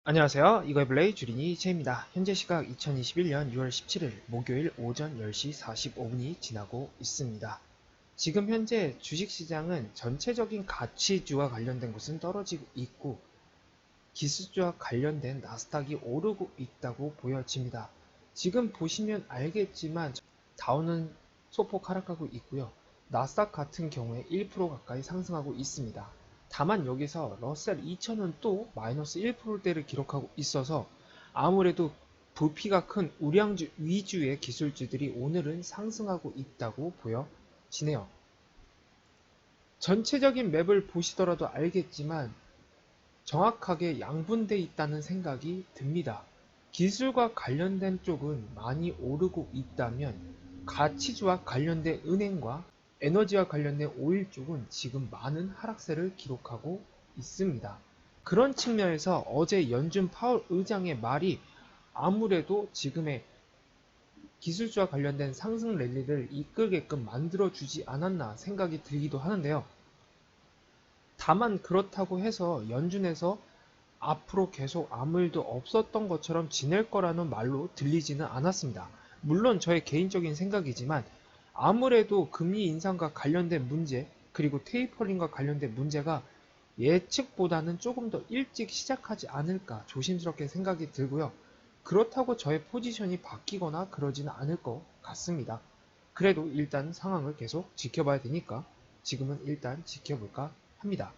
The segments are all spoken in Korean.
안녕하세요. 이거의블레이 주린이 채입니다. 현재 시각 2021년 6월 17일 목요일 오전 10시 45분이 지나고 있습니다. 지금 현재 주식시장은 전체적인 가치주와 관련된 것은 떨어지고 있고 기술주와 관련된 나스닥이 오르고 있다고 보여집니다. 지금 보시면 알겠지만 다우는 소폭 하락하고 있고요. 나스닥 같은 경우에 1% 가까이 상승하고 있습니다. 다만 여기서 러셀 2000은 또 마이너스 1%대를 기록하고 있어서 아무래도 부피가 큰 우량주 위주의 기술주들이 오늘은 상승하고 있다고 보여지네요. 전체적인 맵을 보시더라도 알겠지만 정확하게 양분돼 있다는 생각이 듭니다. 기술과 관련된 쪽은 많이 오르고 있다면 가치주와 관련된 은행과 에너지와 관련된 오일 쪽은 지금 많은 하락세를 기록하고 있습니다. 그런 측면에서 어제 연준 파월 의장의 말이 아무래도 지금의 기술주와 관련된 상승 랠리를 이끌게끔 만들어주지 않았나 생각이 들기도 하는데요. 다만 그렇다고 해서 연준에서 앞으로 계속 아무 일도 없었던 것처럼 지낼 거라는 말로 들리지는 않았습니다. 물론 저의 개인적인 생각이지만 아무래도 금리 인상과 관련된 문제 그리고 테이퍼링과 관련된 문제가 예측보다는 조금 더 일찍 시작하지 않을까 조심스럽게 생각이 들고요. 그렇다고 저의 포지션이 바뀌거나 그러지는 않을 것 같습니다. 그래도 일단 상황을 계속 지켜봐야 되니까 지금은 일단 지켜볼까 합니다.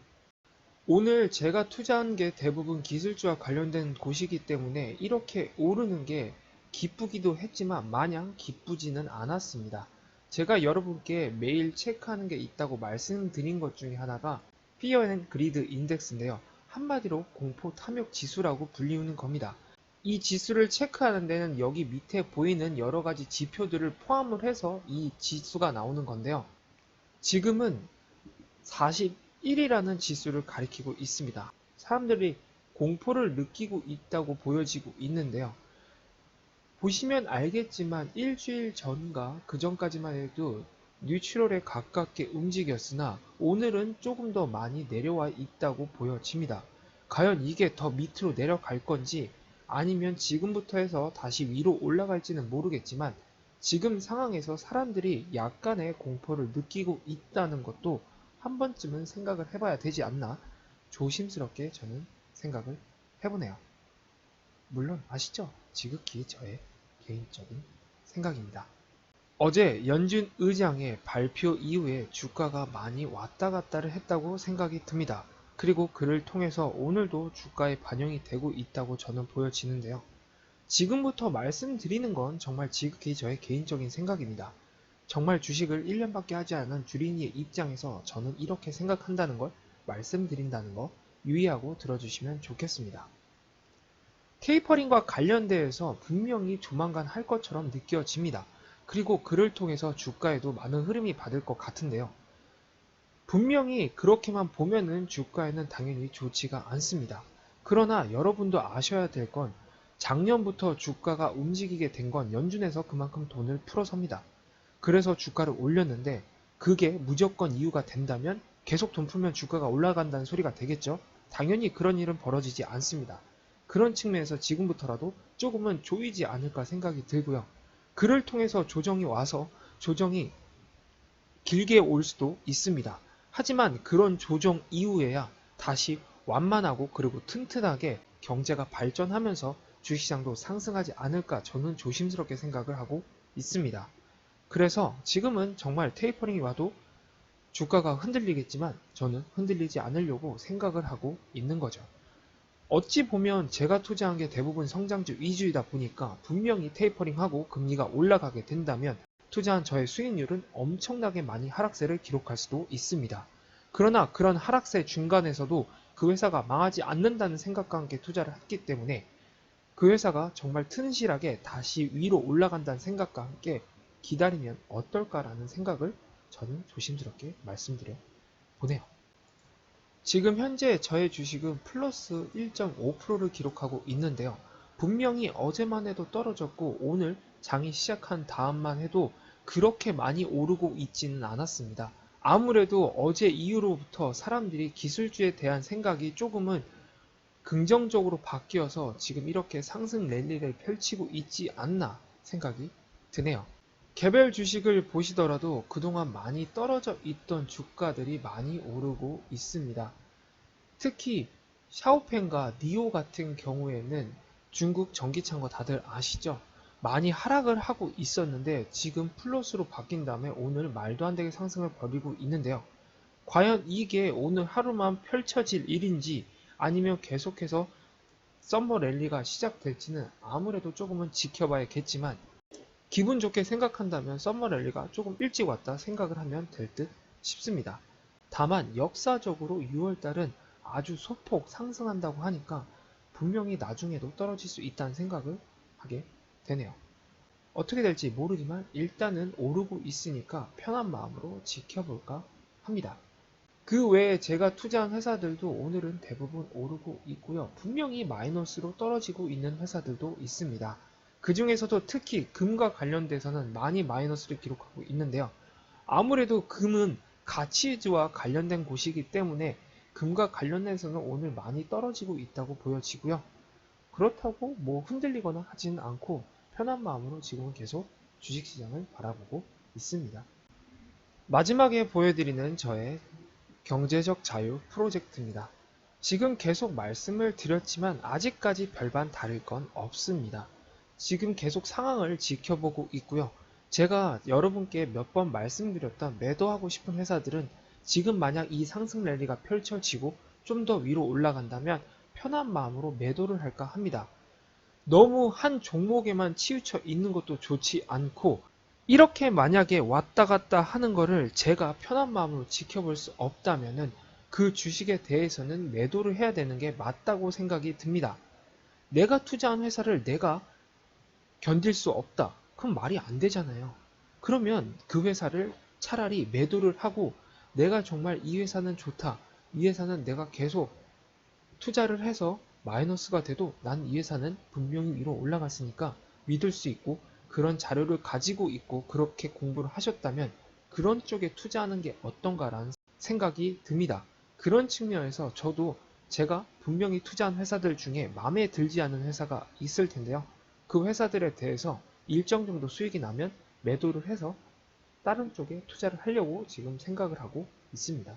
오늘 제가 투자한 게 대부분 기술주와 관련된 곳이기 때문에 이렇게 오르는 게 기쁘기도 했지만 마냥 기쁘지는 않았습니다. 제가 여러분께 매일 체크하는 게 있다고 말씀드린 것 중에 하나가 피어 앤 그리드 인덱스인데요. 한마디로 공포 탐욕 지수라고 불리우는 겁니다. 이 지수를 체크하는 데는 여기 밑에 보이는 여러 가지 지표들을 포함을 해서 이 지수가 나오는 건데요. 지금은 41이라는 지수를 가리키고 있습니다. 사람들이 공포를 느끼고 있다고 보여지고 있는데요. 보시면 알겠지만 일주일 전과 그 전까지만 해도 뉴트럴에 가깝게 움직였으나 오늘은 조금 더 많이 내려와 있다고 보여집니다. 과연 이게 더 밑으로 내려갈 건지 아니면 지금부터 해서 다시 위로 올라갈지는 모르겠지만 지금 상황에서 사람들이 약간의 공포를 느끼고 있다는 것도 한 번쯤은 생각을 해봐야 되지 않나 조심스럽게 저는 생각을 해보네요. 물론 아시죠? 지극히 저의 개인적인 생각입니다. 어제 연준 의장의 발표 이후에 주가가 많이 왔다 갔다를 했다고 생각이 듭니다. 그리고 그를 통해서 오늘도 주가에 반영이 되고 있다고 저는 보여지는데요. 지금부터 말씀드리는 건 정말 지극히 저의 개인적인 생각입니다. 정말 주식을 1년밖에 하지 않은 주린이의 입장에서 저는 이렇게 생각한다는 걸 말씀드린다는 거 유의하고 들어주시면 좋겠습니다. 테이퍼링과 관련돼서 분명히 조만간 할 것처럼 느껴집니다. 그리고 그를 통해서 주가에도 많은 흐름이 받을 것 같은데요. 분명히 그렇게만 보면은 주가에는 당연히 좋지가 않습니다. 그러나 여러분도 아셔야 될 건 작년부터 주가가 움직이게 된 건 연준에서 그만큼 돈을 풀어섭니다. 그래서 주가를 올렸는데 그게 무조건 이유가 된다면 계속 돈 풀면 주가가 올라간다는 소리가 되겠죠? 당연히 그런 일은 벌어지지 않습니다. 그런 측면에서 지금부터라도 조금은 조이지 않을까 생각이 들고요. 그를 통해서 조정이 와서 조정이 길게 올 수도 있습니다. 하지만 그런 조정 이후에야 다시 완만하고 그리고 튼튼하게 경제가 발전하면서 주식시장도 상승하지 않을까 저는 조심스럽게 생각을 하고 있습니다. 그래서 지금은 정말 테이퍼링이 와도 주가가 흔들리겠지만 저는 흔들리지 않으려고 생각을 하고 있는 거죠. 어찌 보면 제가 투자한 게 대부분 성장주 위주이다 보니까 분명히 테이퍼링하고 금리가 올라가게 된다면 투자한 저의 수익률은 엄청나게 많이 하락세를 기록할 수도 있습니다. 그러나 그런 하락세 중간에서도 그 회사가 망하지 않는다는 생각과 함께 투자를 했기 때문에 그 회사가 정말 튼실하게 다시 위로 올라간다는 생각과 함께 기다리면 어떨까라는 생각을 저는 조심스럽게 말씀드려 보네요. 지금 현재 저의 주식은 플러스 1.5%를 기록하고 있는데요. 분명히 어제만 해도 떨어졌고 오늘 장이 시작한 다음만 해도 그렇게 많이 오르고 있지는 않았습니다. 아무래도 어제 이후로부터 사람들이 기술주에 대한 생각이 조금은 긍정적으로 바뀌어서 지금 이렇게 상승 랠리를 펼치고 있지 않나 생각이 드네요. 개별 주식을 보시더라도 그동안 많이 떨어져 있던 주가들이 많이 오르고 있습니다. 특히 샤오펜과 니오 같은 경우에는 중국 전기차인 거 다들 아시죠? 많이 하락을 하고 있었는데 지금 플러스로 바뀐 다음에 오늘 말도 안 되게 상승을 벌이고 있는데요. 과연 이게 오늘 하루만 펼쳐질 일인지 아니면 계속해서 썸머 랠리가 시작될지는 아무래도 조금은 지켜봐야겠지만 기분 좋게 생각한다면 썸머 랠리가 조금 일찍 왔다 생각을 하면 될 듯 싶습니다. 다만 역사적으로 6월달은 아주 소폭 상승한다고 하니까 분명히 나중에도 떨어질 수 있다는 생각을 하게 되네요. 어떻게 될지 모르지만 일단은 오르고 있으니까 편한 마음으로 지켜볼까 합니다. 그 외에 제가 투자한 회사들도 오늘은 대부분 오르고 있고요. 분명히 마이너스로 떨어지고 있는 회사들도 있습니다. 그 중에서도 특히 금과 관련돼서는 많이 마이너스를 기록하고 있는데요. 아무래도 금은 가치주와 관련된 곳이기 때문에 금과 관련해서는 오늘 많이 떨어지고 있다고 보여지고요. 그렇다고 뭐 흔들리거나 하지는 않고 편한 마음으로 지금은 계속 주식시장을 바라보고 있습니다. 마지막에 보여드리는 저의 경제적 자유 프로젝트입니다. 지금 계속 말씀을 드렸지만 아직까지 별반 다를 건 없습니다. 지금 계속 상황을 지켜보고 있고요. 제가 여러분께 몇 번 말씀드렸던 매도하고 싶은 회사들은 지금 만약 이 상승 랠리가 펼쳐지고 좀 더 위로 올라간다면 편한 마음으로 매도를 할까 합니다. 너무 한 종목에만 치우쳐 있는 것도 좋지 않고 이렇게 만약에 왔다 갔다 하는 거를 제가 편한 마음으로 지켜볼 수 없다면은 그 주식에 대해서는 매도를 해야 되는 게 맞다고 생각이 듭니다. 내가 투자한 회사를 내가 견딜 수 없다. 그럼 말이 안 되잖아요. 그러면 그 회사를 차라리 매도를 하고 내가 정말 이 회사는 좋다. 이 회사는 내가 계속 투자를 해서 마이너스가 돼도 난 이 회사는 분명히 위로 올라갔으니까 믿을 수 있고 그런 자료를 가지고 있고 그렇게 공부를 하셨다면 그런 쪽에 투자하는 게 어떤가라는 생각이 듭니다. 그런 측면에서 저도 제가 분명히 투자한 회사들 중에 마음에 들지 않은 회사가 있을 텐데요. 그 회사들에 대해서 일정 정도 수익이 나면 매도를 해서 다른 쪽에 투자를 하려고 지금 생각을 하고 있습니다.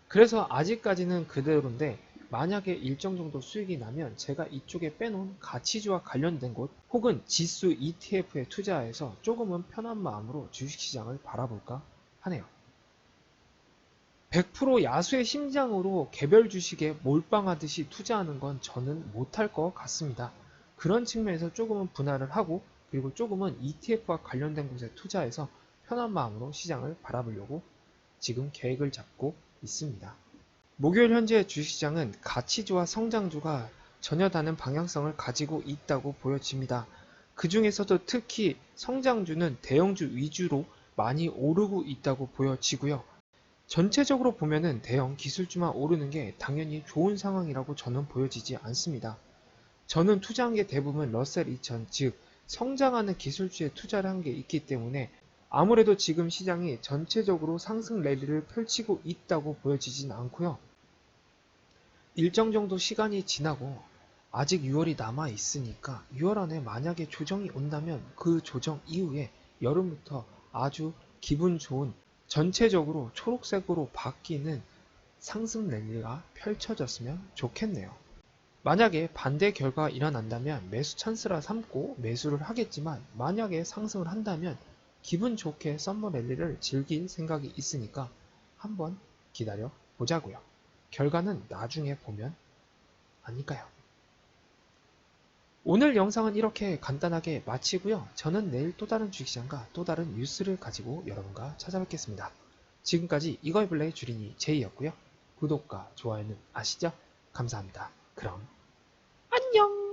그래서 아직까지는 그대로인데 만약에 일정 정도 수익이 나면 제가 이쪽에 빼놓은 가치주와 관련된 곳 혹은 지수 ETF에 투자해서 조금은 편한 마음으로 주식시장을 바라볼까 하네요. 100% 야수의 심장으로 개별 주식에 몰빵하듯이 투자하는 건 저는 못할 것 같습니다. 그런 측면에서 조금은 분할을 하고 그리고 조금은 ETF와 관련된 곳에 투자해서 편한 마음으로 시장을 바라보려고 지금 계획을 잡고 있습니다. 목요일 현재 주식시장은 가치주와 성장주가 전혀 다른 방향성을 가지고 있다고 보여집니다. 그 중에서도 특히 성장주는 대형주 위주로 많이 오르고 있다고 보여지고요. 전체적으로 보면은 대형 기술주만 오르는 게 당연히 좋은 상황이라고 저는 보여지지 않습니다. 저는 투자한 게 대부분 러셀 2000, 즉 성장하는 기술주에 투자를 한 게 있기 때문에 아무래도 지금 시장이 전체적으로 상승 랠리를 펼치고 있다고 보여지진 않고요. 일정 정도 시간이 지나고 아직 6월이 남아 있으니까 6월 안에 만약에 조정이 온다면 그 조정 이후에 여름부터 아주 기분 좋은 전체적으로 초록색으로 바뀌는 상승 랠리가 펼쳐졌으면 좋겠네요. 만약에 반대 결과가 일어난다면 매수 찬스라 삼고 매수를 하겠지만 만약에 상승을 한다면 기분 좋게 썸머 랠리를 즐길 생각이 있으니까 한번 기다려 보자고요. 결과는 나중에 보면 아니까요. 오늘 영상은 이렇게 간단하게 마치고요. 저는 내일 또 다른 주식시장과 또 다른 뉴스를 가지고 여러분과 찾아뵙겠습니다. 지금까지 이거이블레의 주린이 제이였고요. 구독과 좋아요는 아시죠? 감사합니다. 그럼 안녕!